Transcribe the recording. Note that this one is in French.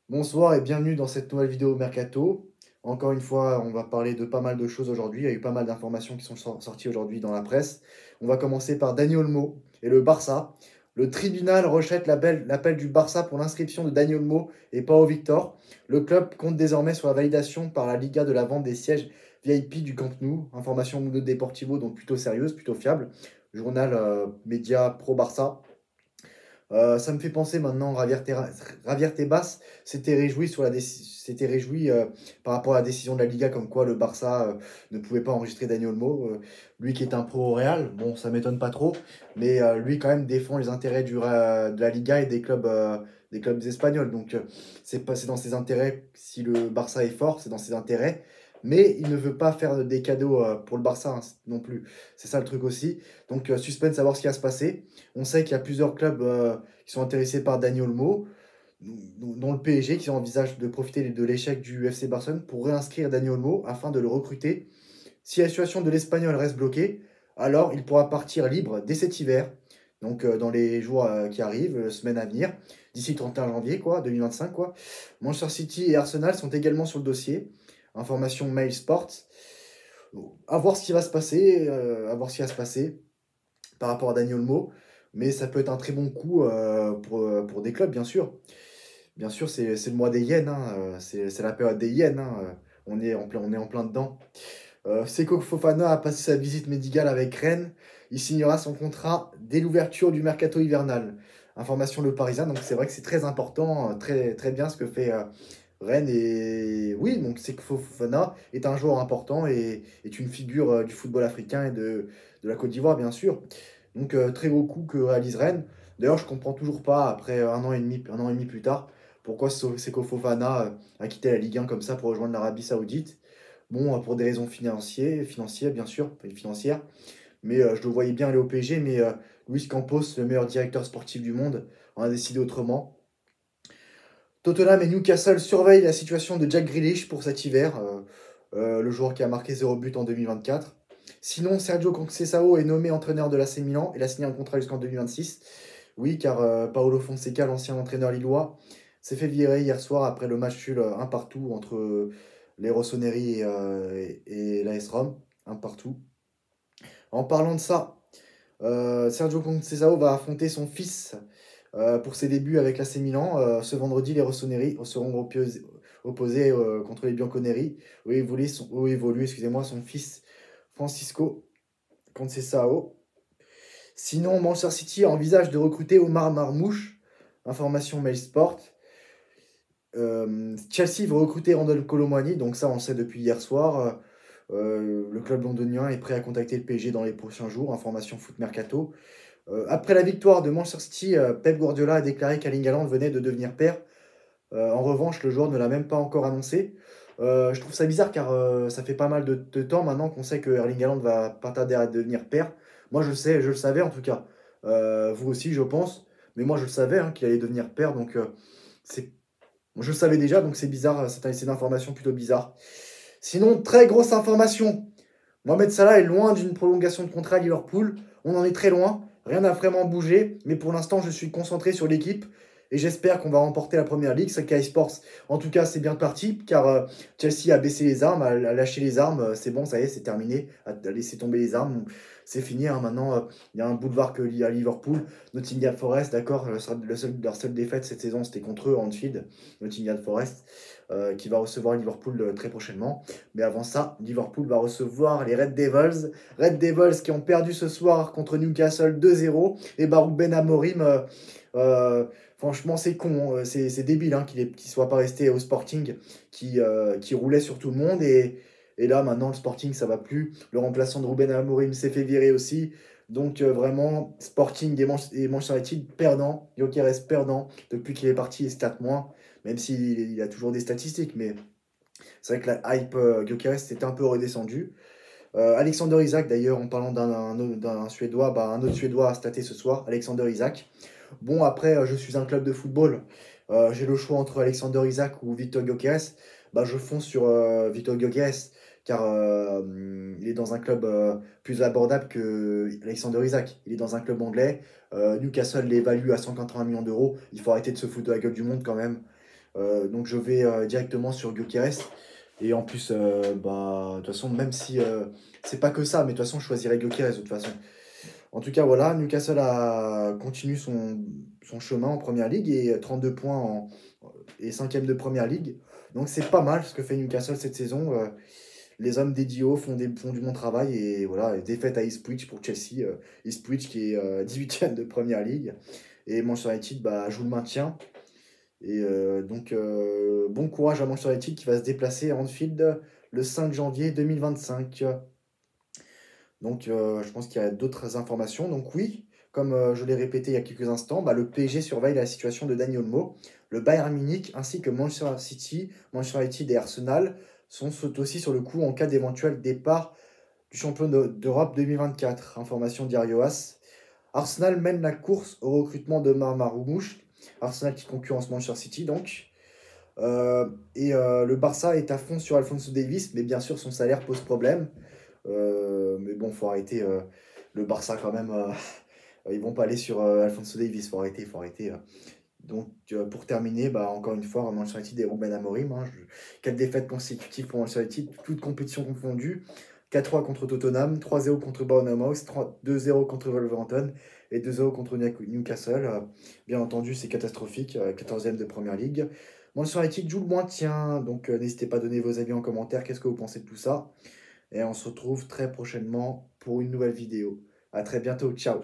Bonsoir et bienvenue dans cette nouvelle vidéo Mercato. Encore une fois, on va parler de pas mal de choses aujourd'hui. Il y a eu pas mal d'informations qui sont sorties aujourd'hui dans la presse. On va commencer par Dani Olmo et le Barça. Le tribunal rejette l'appel du Barça pour l'inscription de Dani Olmo et Pau Victor. Le club compte désormais sur la validation par la Liga de la vente des sièges VIP du Camp Nou. Information Mundo Deportivo, donc plutôt sérieuse, plutôt fiable. Journal média pro-Barça. Ça me fait penser maintenant, Javier Tebas s'était réjoui par rapport à la décision de la Liga, comme quoi le Barça ne pouvait pas enregistrer Dani Olmo. Lui qui est un pro au Real, bon, ça m'étonne pas trop, mais lui quand même défend les intérêts de la Liga et des clubs espagnols. Donc c'est dans ses intérêts, si le Barça est fort, c'est dans ses intérêts. Mais il ne veut pas faire des cadeaux pour le Barça hein, non plus. C'est ça le truc aussi. Donc suspense à voir ce qui va se passer. On sait qu'il y a plusieurs clubs qui sont intéressés par Dani Olmo, dont le PSG, qui envisage de profiter de l'échec du FC Barcelone pour réinscrire Dani Olmo afin de le recruter. Si la situation de l'Espagnol reste bloquée, alors il pourra partir libre dès cet hiver, donc dans les jours qui arrivent, semaines à venir, d'ici le 31 janvier quoi, 2025. Quoi. Manchester City et Arsenal sont également sur le dossier. Information Mail Sports. À voir ce qui va se passer, par rapport à Daniel Olmo, mais ça peut être un très bon coup pour des clubs, bien sûr. Bien sûr, c'est le mois des yens, hein, c'est la période des yens, hein, on est en plein dedans. Seko Fofana a passé sa visite médicale avec Rennes. Il signera son contrat dès l'ouverture du mercato hivernal. Information Le Parisien, donc c'est vrai que c'est très important, très, très bien ce que fait Rennes. Et oui, donc Seko Fofana est un joueur important et est une figure du football africain et de la Côte d'Ivoire, bien sûr. Donc très beau coup que réalise Rennes. D'ailleurs, je comprends toujours pas, après un an et demi plus tard, pourquoi Seko Fofana a quitté la Ligue 1 comme ça pour rejoindre l'Arabie Saoudite. Bon, pour des raisons financières bien sûr, pas financières, mais je le voyais bien aller au PSG, mais Luis Campos, le meilleur directeur sportif du monde, en a décidé autrement. Tottenham et Newcastle surveillent la situation de Jack Grealish pour cet hiver, le joueur qui a marqué 0 but en 2024. Sinon, Sergio Conceição est nommé entraîneur de l'AC Milan. Il a signé un contrat jusqu'en 2026. Oui, car Paolo Fonseca, l'ancien entraîneur lillois, s'est fait virer hier soir après le match nul un partout entre les Rossoneri et l'AS Rome. Un partout. En parlant de ça, Sergio Conceição va affronter son fils pour ses débuts avec l'AC Milan. Ce vendredi, les Rossoneri seront opposés contre les Bianconeri, où évolue excusez-moi, son fils Francisco Conceição. Sinon, Manchester City envisage de recruter Omar Marmouche. Information Mail Sport. Chelsea veut recruter Randall Colomwani, donc ça on le sait depuis hier soir. Le club londonien est prêt à contacter le PSG dans les prochains jours. Information Foot Mercato. Après la victoire de Manchester City, Pep Guardiola a déclaré qu'Erling Haaland venait de devenir père. En revanche, le joueur ne l'a même pas encore annoncé. Je trouve ça bizarre car ça fait pas mal de temps maintenant qu'on sait que Erling Haaland va pas tarder à devenir père. Moi je le sais, je le savais en tout cas. Vous aussi je pense. Mais moi je le savais hein, qu'il allait devenir père. Donc c'est je le savais déjà, donc c'est bizarre, c'est une information plutôt bizarre. Sinon, très grosse information. Mohamed Salah est loin d'une prolongation de contrat à Liverpool. On en est très loin. Rien n'a vraiment bougé. Mais pour l'instant, je suis concentré sur l'équipe. Et j'espère qu'on va remporter la première ligue. Sky Sports, en tout cas, c'est bien parti. Car Chelsea a baissé les armes, a lâché les armes. C'est bon, ça y est, c'est terminé. A laissé tomber les armes. C'est fini. Hein. Maintenant, il y a un boulevard à Liverpool. Nottingham Forest, d'accord. Leur seule défaite cette saison, c'était contre eux, Anfield. Nottingham Forest, qui va recevoir Liverpool très prochainement. Mais avant ça, Liverpool va recevoir les Red Devils. Red Devils qui ont perdu ce soir contre Newcastle 2-0. Et Barouk Ben Amorim, franchement, c'est con, c'est débile hein, qu'il ne soit pas resté au Sporting qui roulait sur tout le monde. Et là, maintenant, le Sporting, ça va plus. Le remplaçant de Ruben Amorim s'est fait virer aussi. Donc, vraiment, Sporting et Manchester United perdant. Gyökeres perdant depuis qu'il est parti, il se 4 mois. Même s'il a toujours des statistiques, mais c'est vrai que la hype Gyökeres était un peu redescendue. Alexander Isak, d'ailleurs, en parlant d'un Suédois, bah, un autre Suédois a staté ce soir, Alexander Isak. Bon, après, je suis un club de football. J'ai le choix entre Alexander Isak ou Victor Gyökeres. Bah, je fonce sur Victor Gyökeres, car il est dans un club plus abordable que Alexander Isak. Il est dans un club anglais. Newcastle l'évalue à 180 millions d'euros. Il faut arrêter de se foutre de la gueule du monde quand même. Donc je vais directement sur Gyökeres. Et en plus, bah, de toute façon, même si c'est pas que ça, mais de toute façon, je choisirais Gyökeres de toute façon. En tout cas, voilà, Newcastle continue son chemin en Première Ligue et 32 points et 5e de Première Ligue. Donc c'est pas mal ce que fait Newcastle cette saison. Les hommes d'Edio font du bon travail et voilà, défaite à Ipswich pour Chelsea. Ipswich qui est 18e de Première Ligue. Et Manchester United bah, joue le maintien. Et donc, bon courage à Manchester United qui va se déplacer à Anfield le 5 janvier 2025. Donc, je pense qu'il y a d'autres informations. Donc, oui, comme je l'ai répété il y a quelques instants, bah, le PSG surveille la situation de Dani Olmo. Le Bayern Munich ainsi que Manchester City, Manchester United et Arsenal sont aussi sur le coup en cas d'éventuel départ du champion d'Europe 2024. Information d'Irio As. Arsenal mène la course au recrutement de Marmoush. Arsenal qui concurrence Manchester City donc. Le Barça est à fond sur Alphonso Davies, mais bien sûr son salaire pose problème. Mais bon, faut arrêter le Barça quand même. Ils vont pas aller sur Alphonso Davies, faut arrêter, faut arrêter. Donc pour terminer, bah, encore une fois, Manchester United et Ruben Amorim. 4 défaites consécutives pour Manchester United, toutes compétitions confondues. 4-3 contre Tottenham, 3-0 contre Bournemouth, 2-0 contre Wolverhampton et 2-0 contre Newcastle. Bien entendu, c'est catastrophique, 14e de Première Ligue. Manchester United joue le maintien, donc n'hésitez pas à donner vos avis en commentaire. Qu'est-ce que vous pensez de tout ça? Et on se retrouve très prochainement pour une nouvelle vidéo. À très bientôt, ciao!